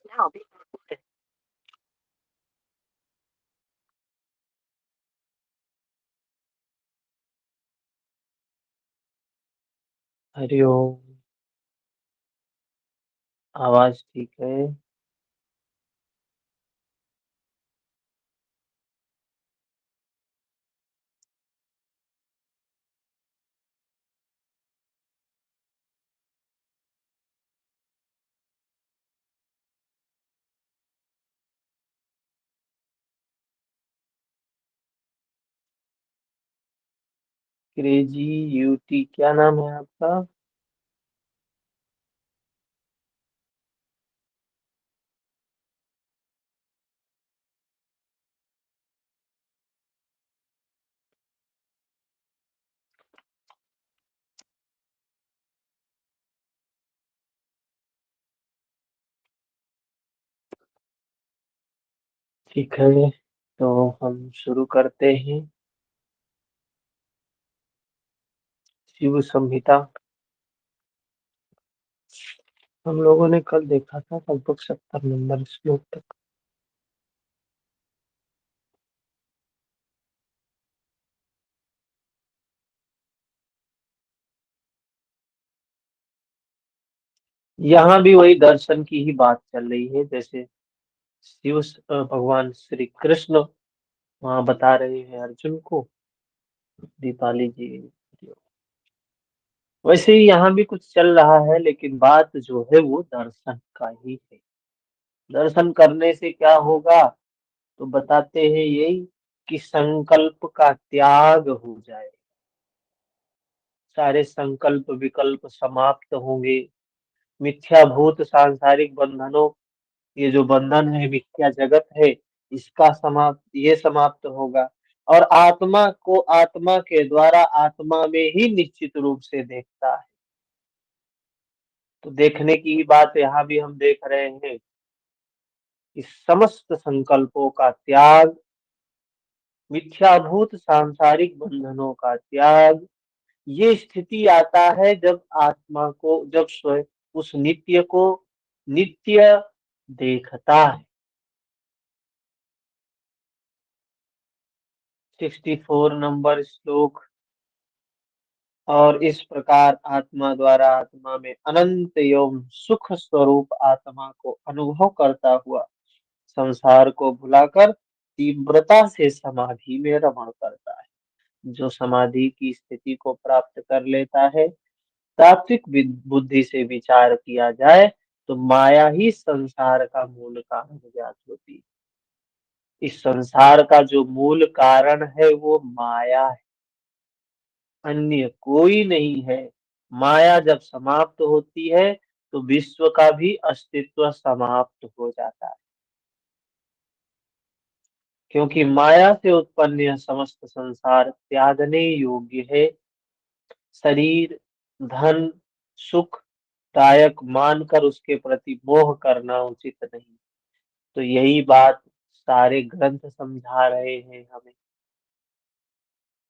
हाँ, बिल्कुल। हरिओम। आवाज ठीक है। क्रेजी यूटी, क्या नाम है आपका? ठीक है, तो हम शुरू करते हैं। शिव संहिता। हम लोगों ने कल देखा था लगभग 70 नंबर श्लोक तक। यहाँ भी वही दर्शन की ही बात चल रही है, जैसे भगवान श्री कृष्ण वहाँ बता रहे हैं अर्जुन को। दीपाली जी, वैसे ही यहाँ भी कुछ चल रहा है, लेकिन बात जो है वो दर्शन का ही है। दर्शन करने से क्या होगा? तो बताते हैं यही कि संकल्प का त्याग हो जाए। सारे संकल्प विकल्प समाप्त होंगे। मिथ्याभूत सांसारिक बंधनों, ये जो बंधन है, मिथ्या जगत है, इसका समाप्त होगा। और आत्मा को आत्मा के द्वारा आत्मा में ही निश्चित रूप से देखता है। तो देखने की ही बात यहाँ भी हम देख रहे हैं कि समस्त संकल्पों का त्याग, मिथ्याभूत सांसारिक बंधनों का त्याग, ये स्थिति आता है जब आत्मा को, जब स्वयं उस नित्य को नित्य देखता है। 64 नंबर श्लोक। और इस प्रकार आत्मा द्वारा आत्मा में अनंत एवं सुख स्वरूप आत्मा को अनुभव करता हुआ संसार को भुलाकर तीव्रता से समाधि में रमण करता है। जो समाधि की स्थिति को प्राप्त कर लेता है, तात्विक बुद्धि से विचार किया जाए तो माया ही संसार का मूल कारण ज्ञात होती है। इस संसार का जो मूल कारण है वो माया है, अन्य कोई नहीं है। माया जब समाप्त होती है तो विश्व का भी अस्तित्व समाप्त हो जाता है, क्योंकि माया से उत्पन्न यह समस्त संसार त्यागने योग्य है। शरीर, धन, सुख दायक मानकर उसके प्रति मोह करना उचित नहीं। तो यही बात सारे ग्रंथ समझा रहे हैं हमें।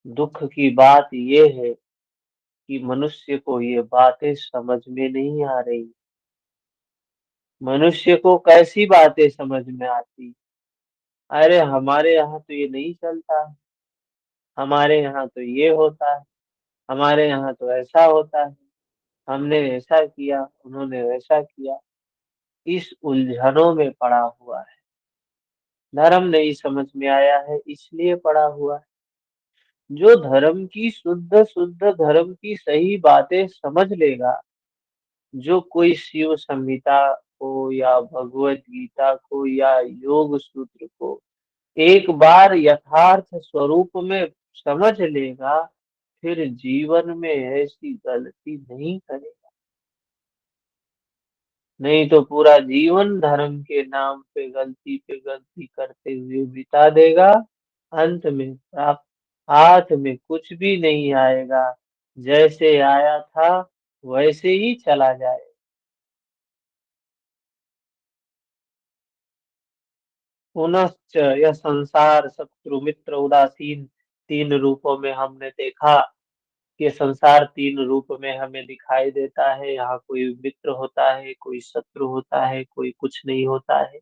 दुख की बात ये है कि मनुष्य को ये बातें समझ में नहीं आ रही। मनुष्य को कैसी बातें समझ में आती? अरे हमारे यहाँ तो ये नहीं चलता है, हमारे यहाँ तो ये होता है, हमारे यहाँ तो ऐसा होता है, हमने ऐसा किया, उन्होंने वैसा किया। इस उलझनों में पड़ा हुआ है। धर्म नहीं समझ में आया है, इसलिए पड़ा हुआ है। जो धर्म की शुद्ध शुद्ध धर्म की सही बातें समझ लेगा, जो कोई शिव संहिता को या भगवत गीता को या योग सूत्र को एक बार यथार्थ स्वरूप में समझ लेगा, फिर जीवन में ऐसी गलती नहीं करेगा। नहीं तो पूरा जीवन धर्म के नाम पे गलती करते हुए बिता देगा। अंत में प्राप्त हाथ में कुछ भी नहीं आएगा। जैसे आया था वैसे ही चला जाए। पुनश्च यह संसार शत्रु मित्र उदासीन तीन रूपों में हमने देखा। ये संसार 3 रूप में हमें दिखाई देता है। यहाँ कोई मित्र होता है, कोई शत्रु होता है, कोई कुछ नहीं होता है।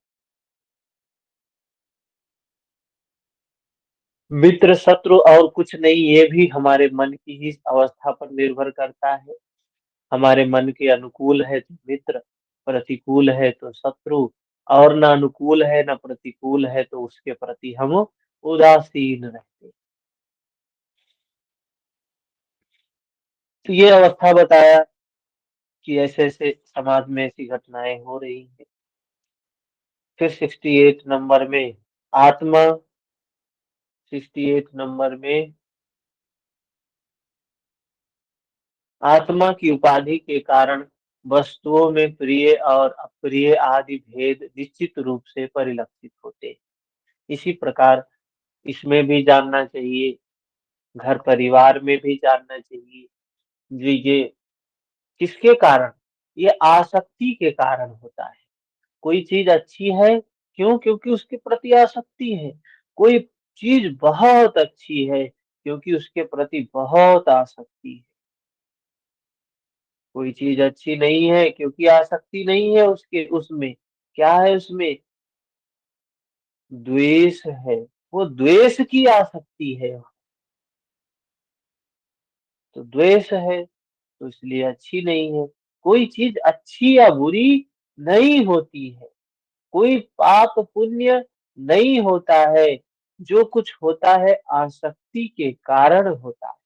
मित्र, शत्रु और कुछ नहीं, ये भी हमारे मन की ही अवस्था पर निर्भर करता है। हमारे मन के अनुकूल है तो मित्र, प्रतिकूल है तो शत्रु, और ना अनुकूल है ना प्रतिकूल है तो उसके प्रति हम उदासीन रहते हैं। तो ये अवस्था बताया कि ऐसे-ऐसे समाज में ऐसी घटनाएँ हो रही हैं। फिर 68 नंबर में आत्मा, 68 नंबर में आत्मा की उपाधि के कारण वस्तुओं में प्रिय और अप्रिय आदि भेद निश्चित रूप से परिलक्षित होते हैं। इसी प्रकार इसमें भी जानना चाहिए, घर परिवार में भी जानना चाहिए। जी, ये किसके कारण? ये आसक्ति के कारण होता है। कोई चीज़ अच्छी है, क्यों? क्योंकि उसके प्रति आसक्ति है। कोई चीज़ बहुत अच्छी है, क्योंकि उसके प्रति बहुत आसक्ति है। कोई चीज़ अच्छी नहीं है, क्योंकि आसक्ति नहीं है उसके उसमें। क्या है उसमें? द्वेष है। वो द्वेष की आसक्ति है। तो द्वेष है, तो इसलिए अच्छी नहीं है। कोई चीज़ अच्छी या बुरी नहीं होती है। कोई पाप पुण्य नहीं होता है। जो कुछ होता है आसक्ति के कारण होता है।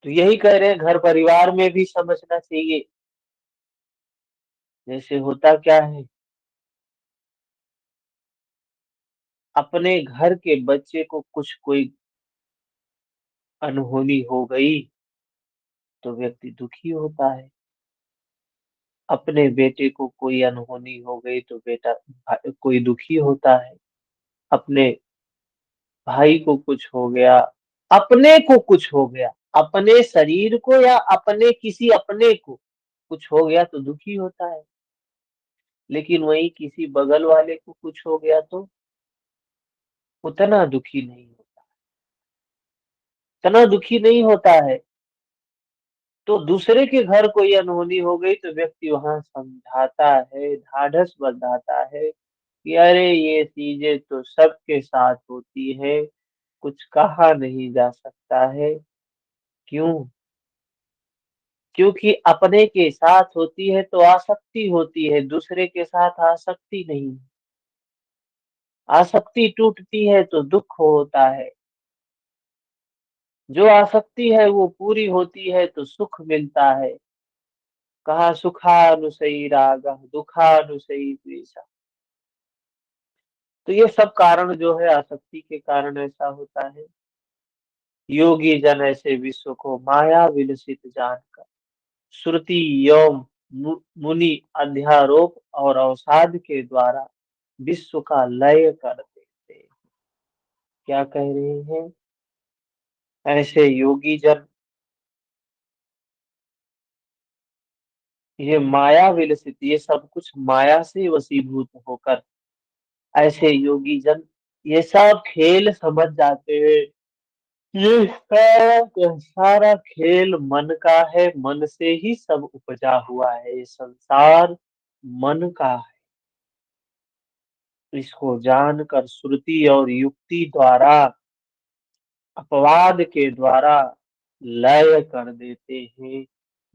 तो यही कह रहे हैं, घर परिवार में भी समझना चाहिए। जैसे होता क्या है, अपने घर के बच्चे को कुछ कोई अनहोनी हो गई तो व्यक्ति दुखी होता है। अपने बेटे को कोई अनहोनी हो गई तो कोई दुखी होता है। अपने भाई को कुछ हो गया, अपने को कुछ हो गया, अपने शरीर को या अपने किसी अपने को कुछ हो गया तो दुखी होता है। लेकिन वहीं किसी बगल वाले को कुछ हो गया तो उतना दुखी नहीं होता, उतना दुखी नहीं होता है। तो दूसरे के घर कोई अनहोनी हो गई तो व्यक्ति वहां समझाता है, ढाढ़स बंधाता है कि अरे ये चीजें तो सबके साथ होती है, कुछ कहा नहीं जा सकता है। क्यों? क्योंकि अपने के साथ होती है तो आसक्ति होती है, दूसरे के साथ आसक्ति नहीं। आसक्ति टूटती है तो दुःख होता है। जो आसक्ति है वो पूरी होती है तो सुख मिलता है। कहा सुखानुसई रागः दुखानुसई द्वेषः। तो ये सब कारण जो है आसक्ति के कारण ऐसा होता है। योगी जन ऐसे विश्व को माया विलसित जानकर श्रुति एवं मुनि अध्यारोप और अवसाद के द्वारा विश्व का लय कर देते हैं। क्या कह रहे हैं? ऐसे योगी जन, ये माया विलसित, ये सब कुछ माया से वशीभूत होकर ऐसे योगी जन ये सब खेल समझ जाते हैं। ये सारा का सारा खेल मन का है, मन से ही सब उपजा हुआ है। ये संसार मन का है। इसको जानकर श्रुति और युक्ति द्वारा, अपवाद के द्वारा लय कर देते हैं,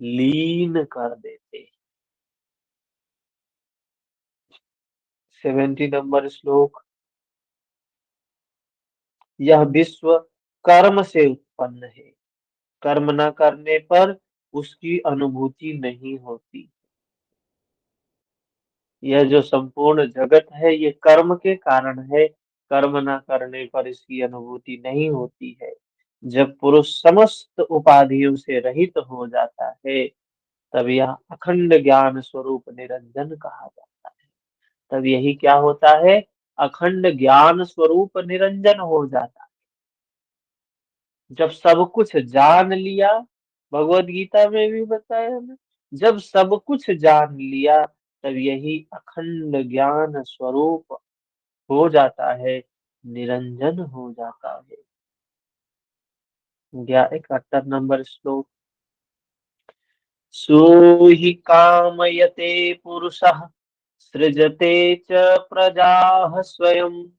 लीन कर देते हैं। 70 नंबर श्लोक। यह विश्व कर्म से उत्पन्न है। कर्म न करने पर उसकी अनुभूति नहीं होती। यह जो संपूर्ण जगत है ये कर्म के कारण है। कर्म न करने पर इसकी अनुभूति नहीं होती है। जब पुरुष समस्त उपाधियों से रहित हो जाता है तब यह अखंड ज्ञान स्वरूप निरंजन कहा जाता है। तब यही क्या होता है? अखंड ज्ञान स्वरूप निरंजन हो जाता है। जब सब कुछ जान लिया, भगवत गीता में भी बताया ना, जब सब कुछ जान लिया तब यही अखंड ज्ञान स्वरूप हो जाता है। निरंजन हो जाता है। 71 नंबर श्लोक। सूहि कामयते पुरुषः सृजते च प्रजाः स्वयम्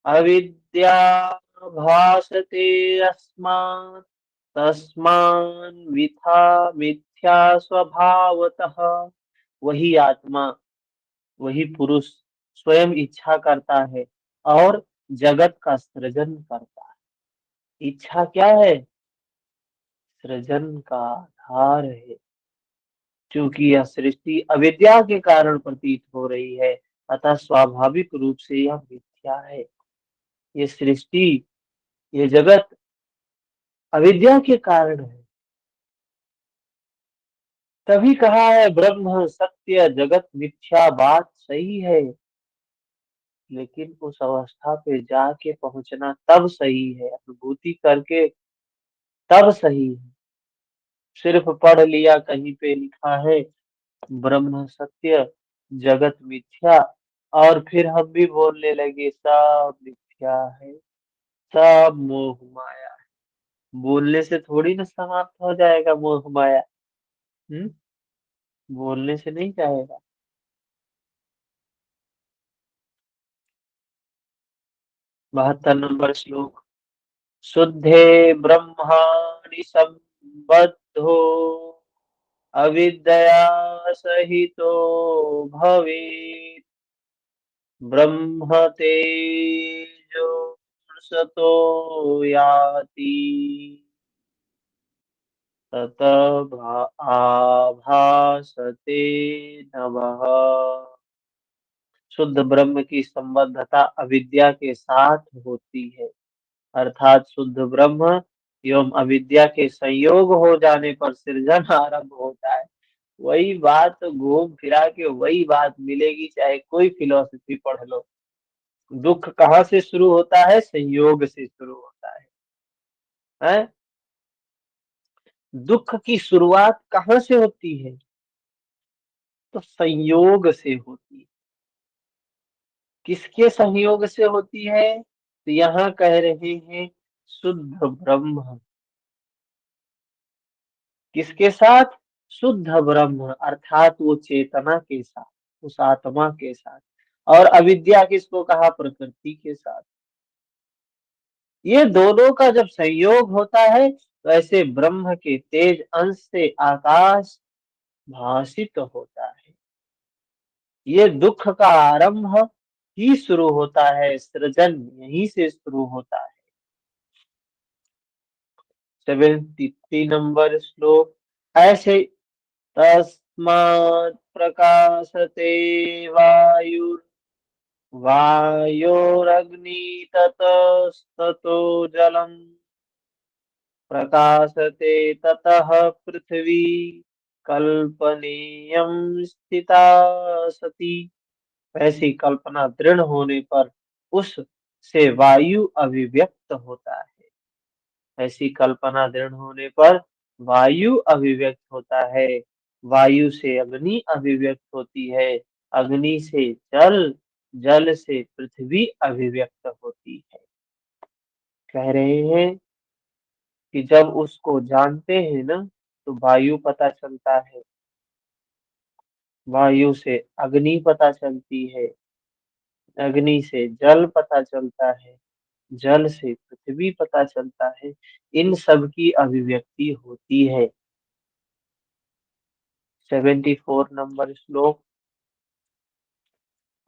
अविद्या भासते अस्मात् तस्मान्विथा मिथ्या स्वभावतः। वही आत्मा, वही पुरुष स्वयं इच्छा करता है और जगत का सृजन करता है। इच्छा क्या है? सृजन का आधार है। क्योंकि यह सृष्टि अविद्या के कारण प्रतीत हो रही है, अतः स्वाभाविक रूप से यह मिथ्या है। ये सृष्टि, ये जगत अविद्या के कारण है। तभी कहा है ब्रह्म सत्य जगत मिथ्या, बात सही है, लेकिन उस अवस्था पे जाके पहुंचना तब सही है, अनुभूति करके तब सही है। सिर्फ पढ़ लिया कहीं पे लिखा है ब्रह्म सत्य जगत मिथ्या, और फिर हम भी बोलने लगे सब मिथ्या है, सब मोह माया है। बोलने से थोड़ी ना समाप्त हो जाएगा मोह माया। हम्म बोलने से नहीं जाएगा। 72 नंबर श्लोक। शुद्धे ब्रह्माणि सम्बद्धो अविद्यया सहितो भवेत् ब्रह्म तेजो सतो याति तत आभासते नमः। शुद्ध ब्रह्म की संबद्धता अविद्या के साथ होती है, अर्थात शुद्ध ब्रह्म एवं अविद्या के संयोग हो जाने पर सृजन आरंभ होता है। वही बात घूम फिरा के वही बात मिलेगी, चाहे कोई फिलोसफी पढ़ लो। दुख कहाँ से शुरू होता है? संयोग से शुरू होता है? दुख की शुरुआत कहाँ से होती है? तो संयोग से होती है। किसके संयोग से होती है? तो यहाँ कह रहे हैं शुद्ध ब्रह्म किसके साथ? शुद्ध ब्रह्म अर्थात वो चेतना के साथ, उस आत्मा के साथ। और अविद्या किसको कहा? प्रकृति के साथ। ये दोनों का जब संयोग होता है तो ऐसे ब्रह्म के तेज अंश से आकाश भासित होता है। ये दुख का आरंभ ही शुरू होता है, सृजन यहीं से शुरू होता है। 73 नंबर श्लोक। ऐसे तस्मात् प्रकाशते वायुर् वायोरग्नि ततस्ततो जलम् प्रकाशते ततः पृथ्वी कल्पनीयं स्थिता सती। ऐसी कल्पना दृढ़ होने पर उस से वायु अभिव्यक्त होता है। ऐसी कल्पना दृढ़ होने पर वायु अभिव्यक्त होता है। वायु से अग्नि अभिव्यक्त होती है। अग्नि से जल, जल से पृथ्वी अभिव्यक्त होती है। कह रहे हैं कि जब उसको जानते हैं ना तो वायु पता चलता है, वायु से अग्नि पता चलती है, अग्नि से जल पता चलता है, जल से पृथ्वी पता चलता है। इन सब की अभिव्यक्ति होती है। 74 नंबर श्लोक।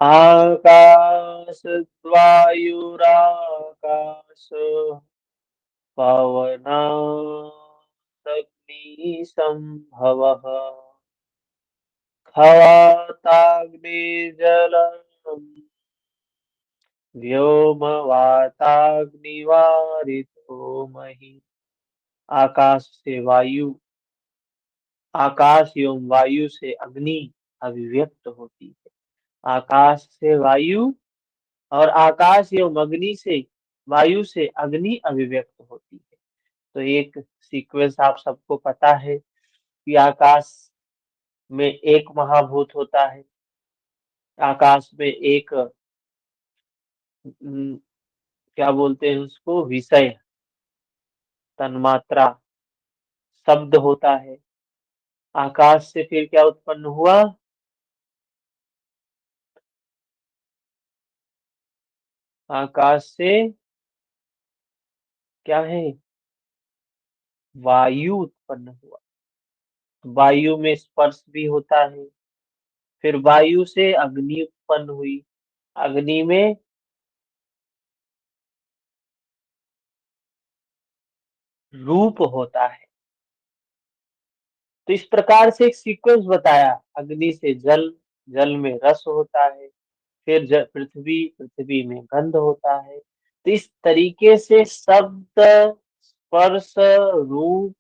आकाशवायुराकाश पवनादग्नि संभवः खवाताग्निर्जलम् व्योमवाताग्निवारितो महि। आकाश से वायु, आकाश एवं वायु से अग्नि अभिव्यक्त होती है। आकाश से वायु और आकाश एवं अग्नि से वायु से अग्नि अभिव्यक्त होती है। तो एक सीक्वेंस आप सबको पता है कि आकाश में एक महाभूत होता है, आकाश में एक क्या बोलते हैं उसको, विषय, तन्मात्रा, शब्द होता है। आकाश से फिर क्या उत्पन्न हुआ? आकाश से क्या है? वायु उत्पन्न हुआ। वायु में स्पर्श भी होता है। फिर वायु से अग्नि उत्पन्न हुई। अग्नि में रूप होता है। तो इस प्रकार से एक सीक्वेंस बताया। अग्नि से जल, जल में रस होता है। फिर पृथ्वी, पृथ्वी में गंध होता है। तो इस तरीके से शब्द, स्पर्श, रूप,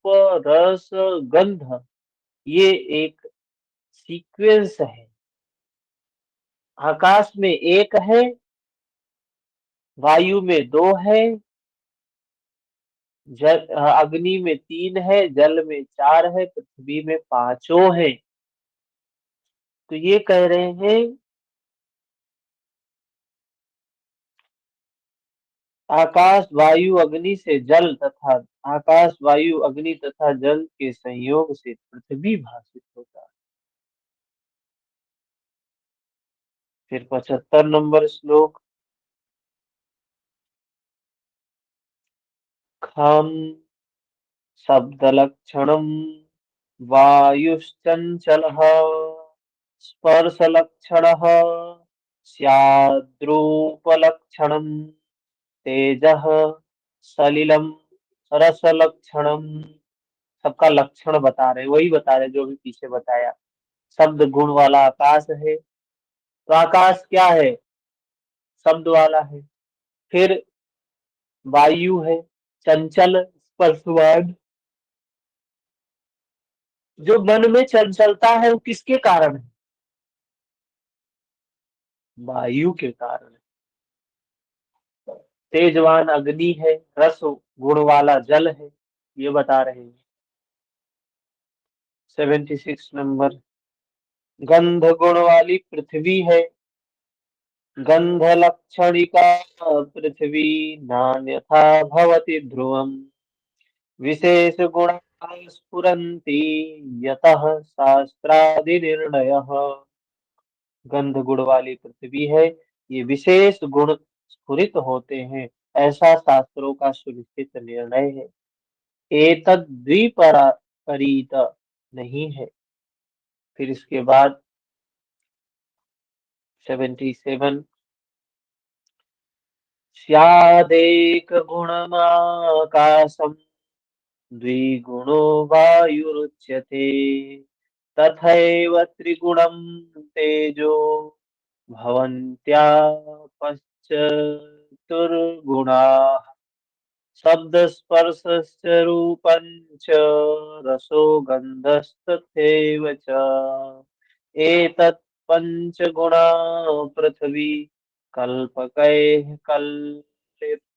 रस, गंध, ये एक सीक्वेंस है। आकाश में एक है, वायु में दो है, अग्नि में तीन है, जल में चार है, पृथ्वी में पांचों है। तो ये कह रहे हैं आकाश वायु अग्नि से जल तथा आकाश वायु अग्नि तथा जल के संयोग से पृथ्वी भाषित होता है। फिर 75 नंबर श्लोक। खम शब्द लक्षणम वायुश्चंचलः स्पर्श लक्षणः स्याद्रूपलक्षणम तेजः सलिलम रसलक्षणम। सबका लक्षण बता रहे, वही बता रहे जो भी पीछे बताया। शब्द गुण वाला आकाश है। तो आकाश क्या है? शब्द वाला है। फिर वायु है, चंचल स्पर्शवान, जो मन में चंचलता है वो किसके कारण है? वायु के कारण है। तेजवान अग्नि है, रस गुण वाला जल है, ये बता रहे हैं। 76 नंबर। गंध गुण वाली पृथ्वी है। गंध लक्षणिका पृथ्वी नान्यथा भवति ध्रुवम् विशेष गुण स्फुरन्ति यतः शास्त्रादि निर्णयः। गंध गुण वाली पृथ्वी है, ये विशेष गुण स्फुरित होते हैं, ऐसा शास्त्रों का सुनिश्चित निर्णय है। एतद् द्विपरीत नहीं है। फिर इसके बाद 77। स्यादेक गुणमाकाशम द्विगुणो वायुरुच्यते तथैव त्रिगुणं तेजो भवन्त्यापश्चतुर्गुणाः शब्द स्पर्शश्च रूपं च रसो गन्धस्तथैव च एतत् पञ्चगुणा पृथ्वी कल्पकैः कल्प्यतेऽधुना।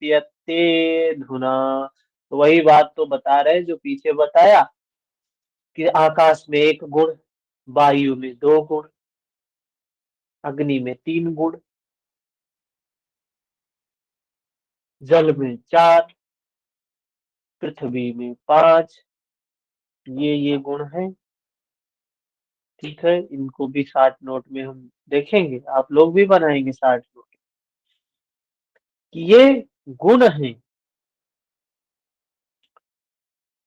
तो वही बात तो बता रहे जो पीछे बताया कि आकाश में एक गुण, वायु में दो गुण, अग्नि में तीन गुण, जल में चार, पृथ्वी में पांच, ये गुण है। ठीक है, इनको भी 60 नोट में हम देखेंगे, आप लोग भी बनाएंगे 60 नोट कि ये गुण हैं।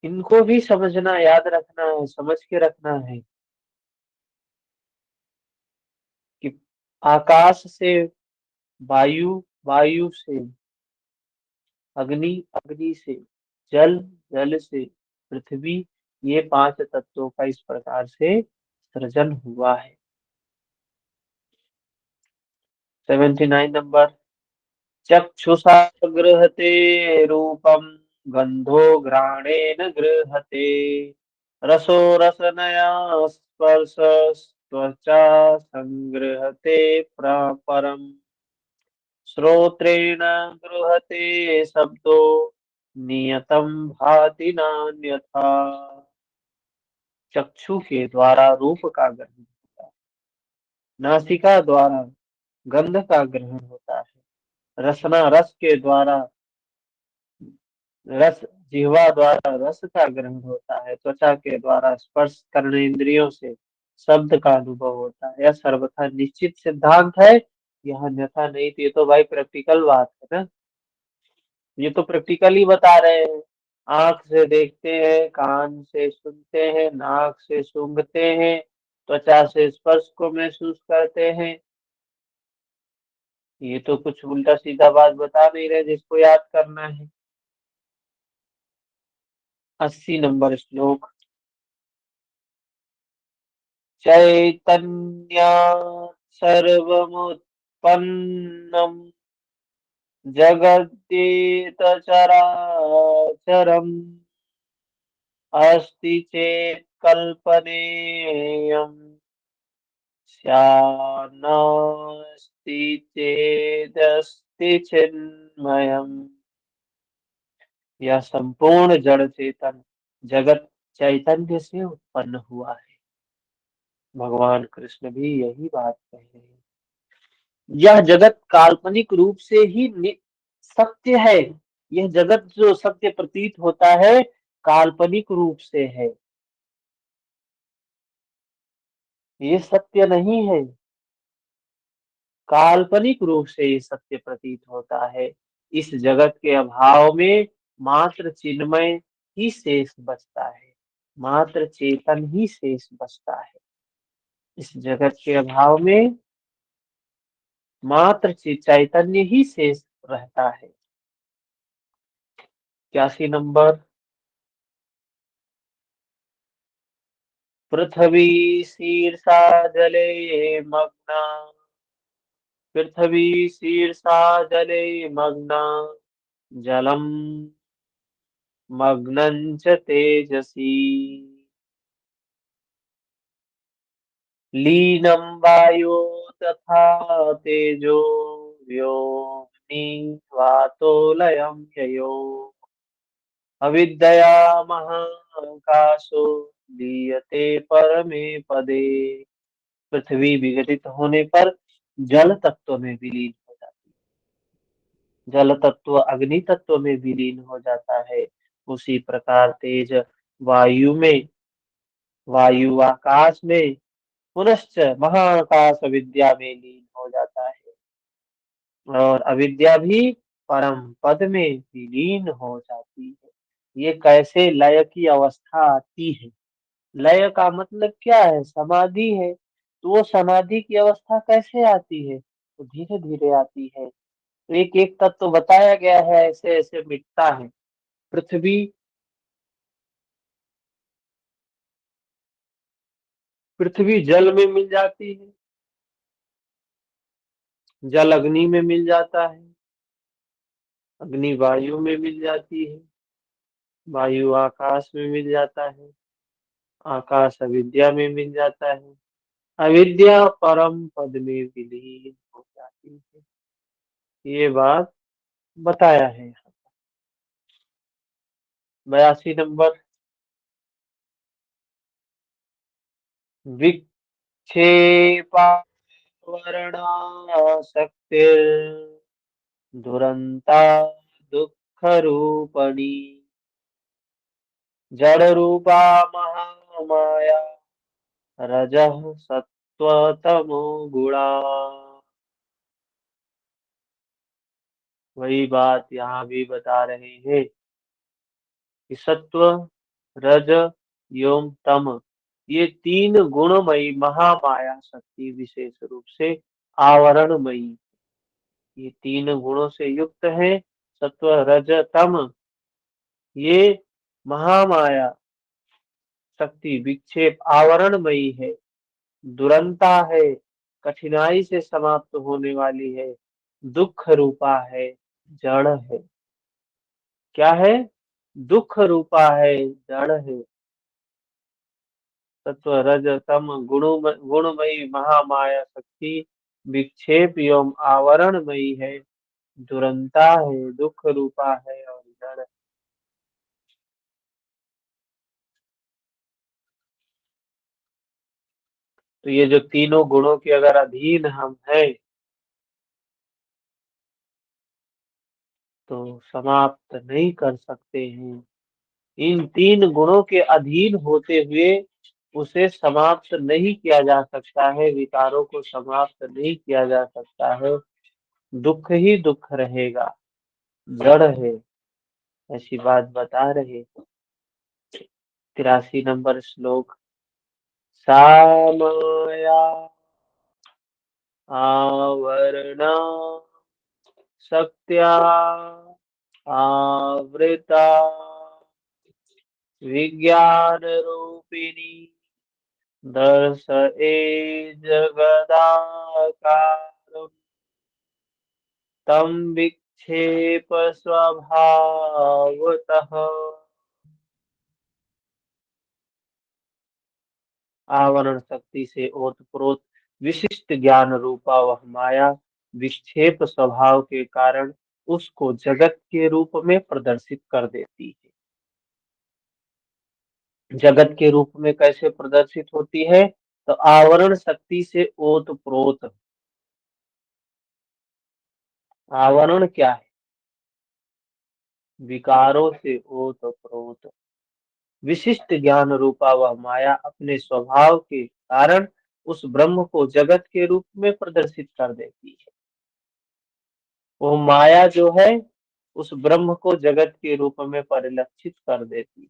इनको भी समझना, याद रखना है, समझ के रखना है कि आकाश से वायु, वायु से अग्नि, अग्नि से जल, जल से पृथ्वी, ये पांच तत्वों का इस प्रकार से सृजन हुआ है। 79 नंबर। चक्षुषा गृहते रूपम गंधो घ्राणेन गृहते रसो रसनया स्पर्श त्वचा संगृहते परम श्रोत्रेण गृहते शब्दो नियतम भाति नान्यथा। चक्षु के द्वारा रूप का ग्रहण होता है, नासिका द्वारा गंध का ग्रहण होता है, रसना रस के द्वारा रस, जिह्वा द्वारा रस का ग्रहण होता है, त्वचा के द्वारा स्पर्श करने इंद्रियों से शब्द का अनुभव होता है। यह सर्वथा निश्चित सिद्धांत है, यह अन्यथा नहीं। तो ये तो भाई प्रैक्टिकल बात है ना, ये तो प्रैक्टिकल ही बता रहे हैं। आंख से देखते हैं, कान से सुनते हैं, नाक से सूंघते हैं, त्वचा से स्पर्श को महसूस करते हैं। ये तो कुछ उल्टा सीधा बात बता नहीं रहे जिसको याद करना है। 80 नंबर श्लोक। चैतन्यात् सर्वमुत्पन्नम् जगद्येतचराचरम् अस्ति चेत् कल्पनेयम् स्यान्नास्ति चेदस्ति चिन्मयम्। यह संपूर्ण जड़ चेतन जगत चैतन्य से उत्पन्न हुआ है। भगवान कृष्ण भी यही बात कह रहे हैं। यह जगत काल्पनिक रूप से ही सत्य है। यह जगत जो सत्य प्रतीत होता है, काल्पनिक रूप से है, ये सत्य नहीं है। काल्पनिक रूप से ये सत्य प्रतीत होता है। इस जगत के अभाव में मात्र चिन्मय ही शेष बचता है, मात्र चेतन ही शेष बचता है। इस जगत के अभाव में मात्र चैतन्य ही शेष रहता है। 81 नंबर। पृथ्वी शीर्षा जले मग्ना, पृथ्वी शीर्षा जले मग्ना, जलम मग्नं च तेजसी, लीनं वायो तथा तेजो व्योम्नि वातोलयं ययो, अविद्यया महाकाशो लीयते परमे पदे। पृथ्वी विघटित होने पर जल तत्व में विलीन हो जाती है, जल तत्व अग्नि तत्व में विलीन हो जाता है। उसी प्रकार तेज वायु में, वायु आकाश में, पुनश्च महाकाश विद्या में लीन हो जाता है, और अविद्या भी परम पद में विलीन हो जाती है। ये कैसे लय की अवस्था आती है? लय का मतलब क्या है? समाधि है। तो वो समाधि की अवस्था कैसे आती है? तो धीरे धीरे आती है। तो एक एक तत्व बताया गया है, ऐसे ऐसे मिटता है। पृथ्वी, पृथ्वी जल में मिल जाती है, जल अग्नि में मिल जाता है, अग्नि वायु में मिल जाती है, वायु आकाश में मिल जाता है, आकाश अविद्या में मिल जाता है, अविद्या परम पद में विलीन हो जाती है। ये बात बताया है। 82 नंबर। विक्षेपा वर्णासक्तिर् दुरंता दुःख रूपणी, जड़ रूपा महामाया रजः सत्व तमो गुणा। वही बात यहाँ भी बता रहे हैं कि सत्व, रज, एवं तम, ये तीन गुणमयी महामाया शक्ति विशेष रूप से आवरणमयी, ये तीन गुणों से युक्त है। सत्व, रज, तम, ये महामाया शक्ति विक्षेप आवरणमयी है, दुरंता है, कठिनाई से समाप्त होने वाली है, दुख रूपा है, जड़ है। क्या है? दुख रूपा है, जड़ है। सत्व, रज, तम गुणमयी महामाया शक्ति विक्षेप एवं आवरणमयी है, दुरंता है, दुख रूपा है और जड़ है। तो ये जो तीनों गुणों के अगर अधीन हम हैं, तो समाप्त नहीं कर सकते हैं। इन 3 गुणों के अधीन होते हुए उसे समाप्त नहीं किया जा सकता है, विकारों को समाप्त नहीं किया जा सकता है। दुःख ही दुःख रहेगा, जड़ है, ऐसी बात बता रहे। 83 नंबर श्लोक। सा माया आवरणा शक्त्या आवृता विज्ञान रूपिणी दर्शये जगदाकारं तं विक्षेप स्वभावतः। आवरण शक्ति से ओतप्रोत विशिष्ट ज्ञान रूपा वह माया विक्षेप स्वभाव के कारण उसको जगत के रूप में प्रदर्शित कर देती है। जगत के रूप में कैसे प्रदर्शित होती है? तो आवरण शक्ति से ओतप्रोत। आवरण क्या है? विकारों से ओतप्रोत विशिष्ट ज्ञान रूपा वह माया अपने स्वभाव के कारण उस ब्रह्म को जगत के रूप में प्रदर्शित कर देती है। वो माया जो है उस ब्रह्म को जगत के रूप में परिलक्षित कर देती है।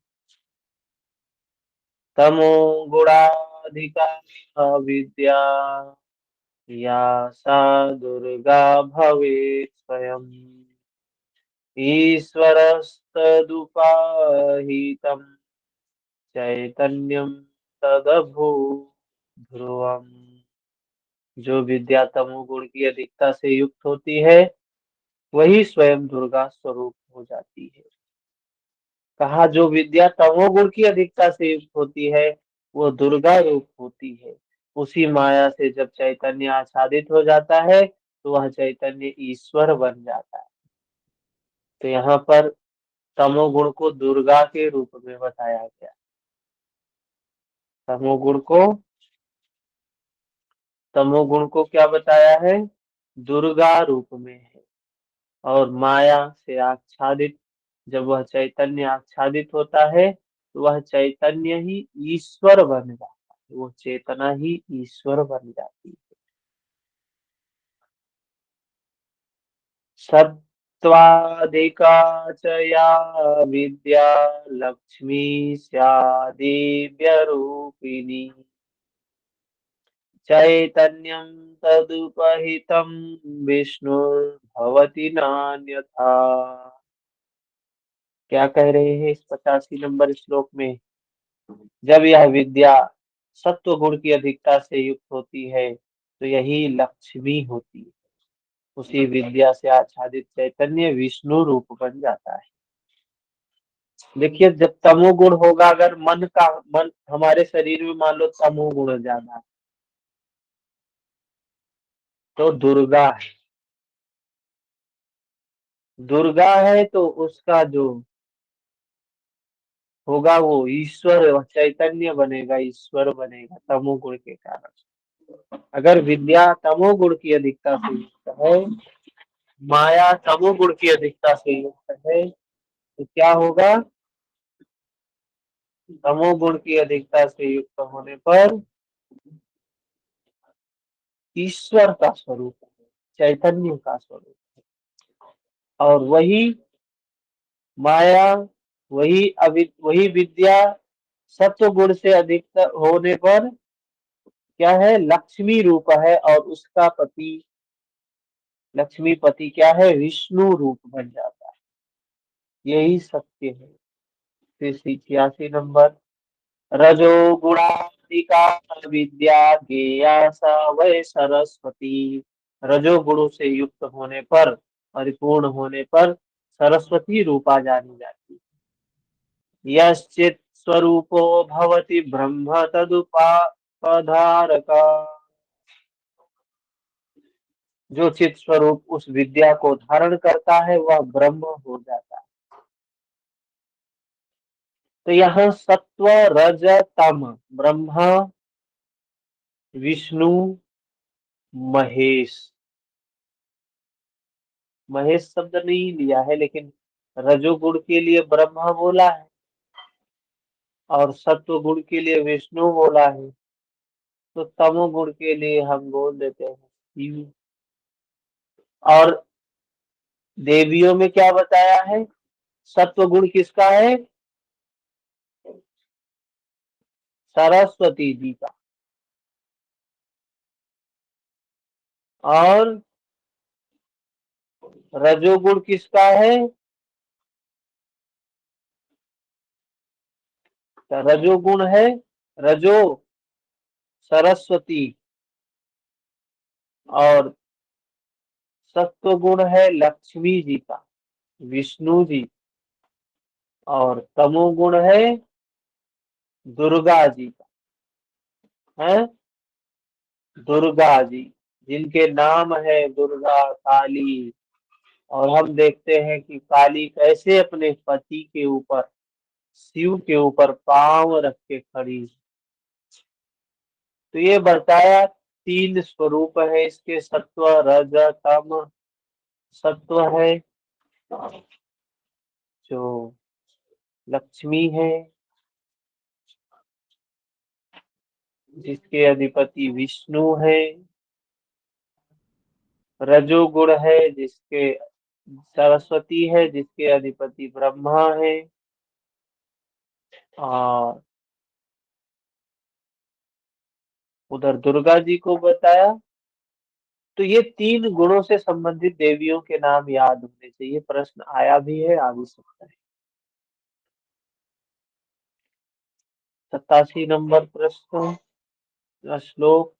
तमो गुणाधिका विद्या या सा दुर्गा भवेत् स्वयं ईश्वरस्तदुपाहितं चैतन्यं तदभू ध्रुवम्। जो विद्या तमोगुण की अधिकता से युक्त होती है वही स्वयं दुर्गा स्वरूप हो जाती है। कहा जो विद्या तमोगुण की अधिकता से युक्त होती है वो दुर्गा रूप होती है। उसी माया से जब चैतन्य आच्छादित हो जाता है तो वह चैतन्य ईश्वर बन जाता है। तो यहाँ पर तमोगुण को दुर्गा के रूप में बताया गया। तमोगुण को तमोगुण को क्या बताया है? दुर्गा रूप में है। और माया से आच्छादित जब वह चैतन्य आच्छादित होता है तो वह चैतन्य ही ईश्वर बन जाता है। वो चेतना ही ईश्वर बन जाती है। सत्त्वाधिका च या विद्या लक्ष्मी स्यादिव्य रूपिणी चैतन्यं तदुपहितं विष्णुर्भवति नान्यथा। क्या कह रहे हैं इस 85 नंबर श्लोक में? जब यह विद्या सत्व गुण की अधिकता से युक्त होती है तो यही लक्ष्मी होती है। उसी विद्या से आच्छादित चैतन्य विष्णु रूप बन जाता है। देखिए जब तमोगुण होगा, अगर मन हमारे शरीर में मान लो तमोगुण ज्यादा है तो दुर्गा है। दुर्गा है तो उसका जो होगा वो ईश्वर चैतन्य बनेगा, ईश्वर बनेगा तमोगुण के कारण। अगर विद्या तमोगुण की अधिकता से युक्त है, माया तमोगुण की अधिकता से युक्त है तो क्या होगा? तमोगुण की अधिकता से युक्त होने पर ईश्वर का स्वरूप है, चैतन्य का स्वरूप है। और वही माया वही विद्या सत्व गुण से अधिक होने पर क्या है? लक्ष्मी रूप है। और उसका पति लक्ष्मीपति क्या है? विष्णु रूप बन जाता है। यही सत्य है। फिर 86 नंबर। रजो गुणात्मिका विद्या ज्ञेया सा वै सरस्वती। रजोगुणों से युक्त होने पर, परिपूर्ण होने पर सरस्वती रूपा जानी जाती है। यश्चित् स्वरूपो भवति ब्रह्म तदुपाधारका। जो चित स्वरूप उस विद्या को धारण करता है वह ब्रह्म हो जाता है। तो यहाँ सत्व रज तम, ब्रह्मा विष्णु महेश, महेश शब्द नहीं लिया है, लेकिन रजोगुण के लिए ब्रह्मा बोला है और सत्व गुण के लिए विष्णु बोला है। तो तमोगुण के लिए हम बोल देते हैं शिव। और देवियों में क्या बताया है? सत्व गुण किसका है? सरस्वती जी का। और रजोगुण किसका है? रजोगुण है, रजो सरस्वती। और सत्व गुण है लक्ष्मी जी का, विष्णु जी। और तमोगुण है दुर्गा जी का, है दुर्गा जी, जिनके नाम है दुर्गा, काली। और हम देखते हैं कि काली कैसे अपने पति के ऊपर, शिव के ऊपर पांव रख के खड़ी। तो ये बताया तीन स्वरूप है इसके, सत्व रज तम। सत्व है जो लक्ष्मी है, जिसके अधिपति विष्णु है। रजोगुण है जिसके सरस्वती है, जिसके अधिपति ब्रह्मा है। और उधर दुर्गा जी को बताया। तो ये तीन गुणों से संबंधित देवियों के नाम याद होने चाहिए। प्रश्न आया भी है, आ भी सकता है। 87 नंबर प्रश्न का श्लोक।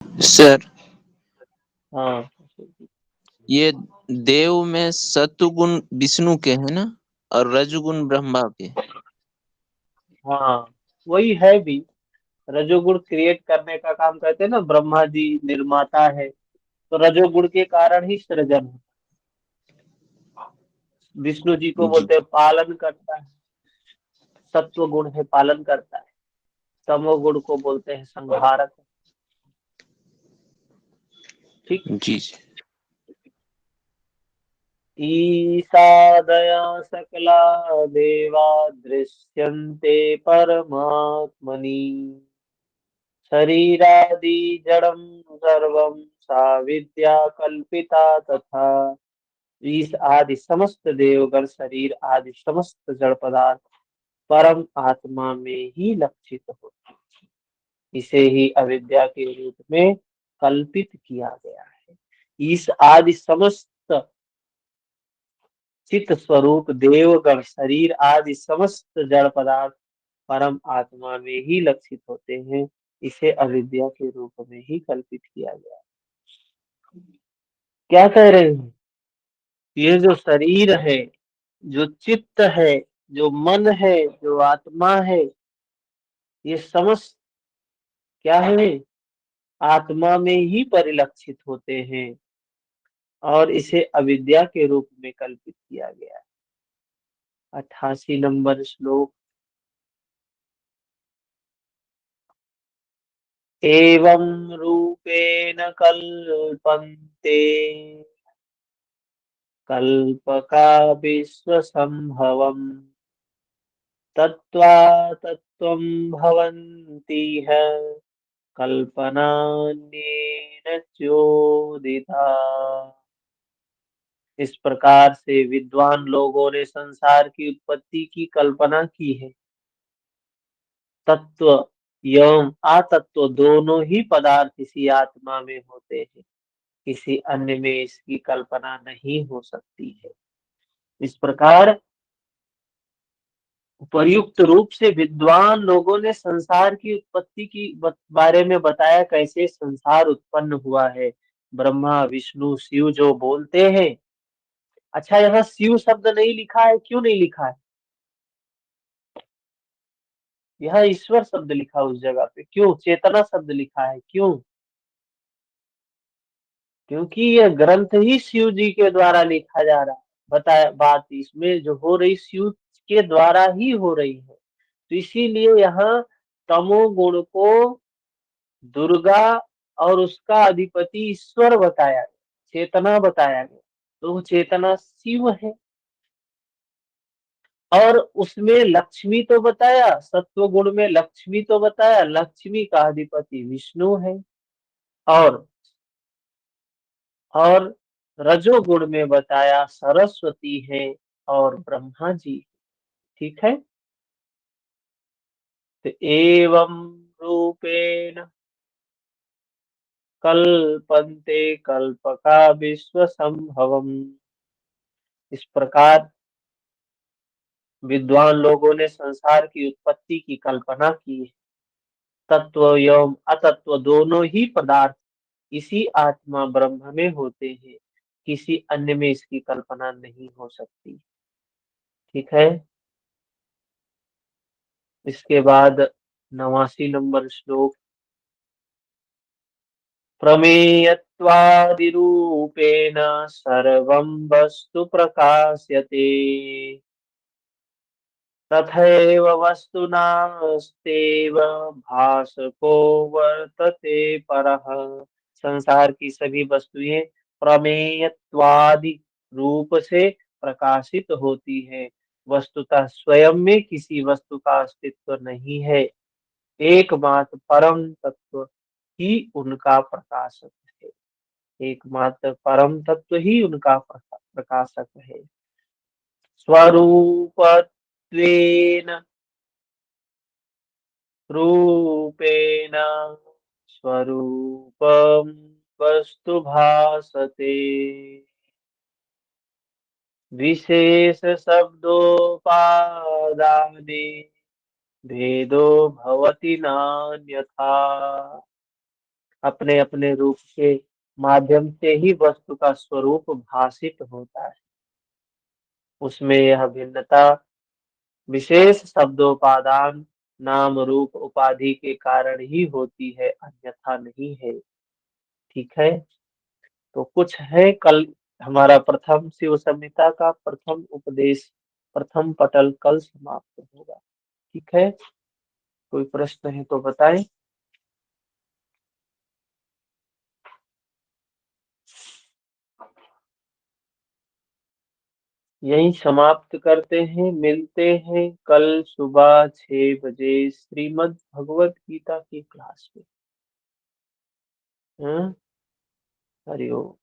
सर, हाँ ये देव में सत्वगुण विष्णु के है ना, और रजोगुण ब्रह्मा के। हाँ, वही है भी। रजोगुण क्रिएट करने का काम करते हैं ना, ब्रह्मा जी निर्माता है। तो रजोगुण के कारण ही सृजन होता है। विष्णु जी को जी बोलते हैं पालन करता है, सत्व गुण है पालन करता है। तमोगुण को बोलते हैं संहारक। ठीक। जी। ईसादया सकला देवा दृश्यन्ते परमात्मनि, शरीरादि जड़म सर्वम सा विद्या कल्पिता तथा। ईश आदि समस्त देवगण, शरीर आदि समस्त जड़ पदार्थ परम आत्मा में ही लक्षित होते हैं। इसे ही अविद्या के रूप में कल्पित किया गया है। इस आदि समस्त चित स्वरूप देवगण, शरीर आदि समस्त जड़ पदार्थ परम आत्मा में ही लक्षित होते हैं। इसे अविद्या के रूप में ही कल्पित किया गया है। क्या कह रहे हैं? ये जो शरीर है, जो चित्त है, जो मन है, जो आत्मा है, ये समस्त क्या है? आत्मा में ही परिलक्षित होते हैं। और इसे अविद्या के रूप में कल्पित किया गया है। 88 नंबर श्लोक। एवं रूपेण कल्पन्ते कल्पका विश्वसंभवम्, तत्त्वा तत्त्वं भवन्तीह कल्पनान्येन चोदिता। इस प्रकार से विद्वान लोगों ने संसार की उत्पत्ति की कल्पना की है। तत्व एवं अतत्व दोनों ही पदार्थ इसी आत्मा में होते हैं। किसी अन्य में इसकी कल्पना नहीं हो सकती है। इस प्रकार उपयुक्त रूप से विद्वान लोगों ने संसार की उत्पत्ति की बारे में बताया, कैसे संसार उत्पन्न हुआ है। ब्रह्मा विष्णु शिव जो बोलते हैं। अच्छा, यहाँ शिव शब्द नहीं लिखा है, क्यों नहीं लिखा है? यहाँ ईश्वर शब्द लिखा है उस जगह पे, क्यों? चेतना शब्द लिखा है, क्यों? क्योंकि यह ग्रंथ ही शिव जी के द्वारा लिखा जा रहा है। बताया बात इसमें जो हो रही शिव के द्वारा ही हो रही है। तो इसीलिए यहाँ तमोगुण को दुर्गा और उसका अधिपति ईश्वर बताया गया, चेतना बताया गया, तो वो चेतना शिव है। और उसमें लक्ष्मी तो बताया, सत्व गुण में लक्ष्मी तो बताया, लक्ष्मी का अधिपति विष्णु है। और और रजोगुण में बताया सरस्वती है और ब्रह्मा जी। ठीक है, तो एवं रूपेण कल्पन्ते कल्पका विश्व संभवम। इस प्रकार विद्वान लोगों ने संसार की उत्पत्ति की कल्पना की है। तत्व एवं अतत्व दोनों ही पदार्थ इसी आत्मा ब्रह्म में होते हैं, किसी अन्य में इसकी कल्पना नहीं हो सकती। ठीक है, इसके बाद 89 नंबर श्लोक। प्रमेयत्वादिरूपेण सर्वं वस्तु प्रकाश्यते, तथैव वस्तुनास्तेव भासको वर्तते परः। संसार की सभी वस्तुएं प्रमेयत्वादि रूप से प्रकाशित होती है, वस्तुतः स्वयं में किसी वस्तु का अस्तित्व नहीं है। एकमात्र परम तत्व ही उनका प्रकाशक है। एकमात्र परम तत्व ही उनका प्रकाशक है। स्वरूपत्वेन रूपेण स्वरूपम वस्तु भासते, विशेष शब्दोपादाने भेदो भवति नान्यथा। अपने अपने रूप के माध्यम से ही वस्तु का स्वरूप भासित होता है। उसमें यह भिन्नता विशेष शब्दोपादान नाम रूप उपाधि के कारण ही होती है, अन्यथा नहीं है। ठीक है, तो कुछ है कल हमारा प्रथम शिव संहिता का प्रथम उपदेश, प्रथम पटल कल समाप्त होगा। ठीक है, कोई प्रश्न है तो बताएं। यही समाप्त करते हैं, मिलते हैं कल सुबह 6 बजे श्रीमद् भगवत गीता की क्लास में। हरिओम।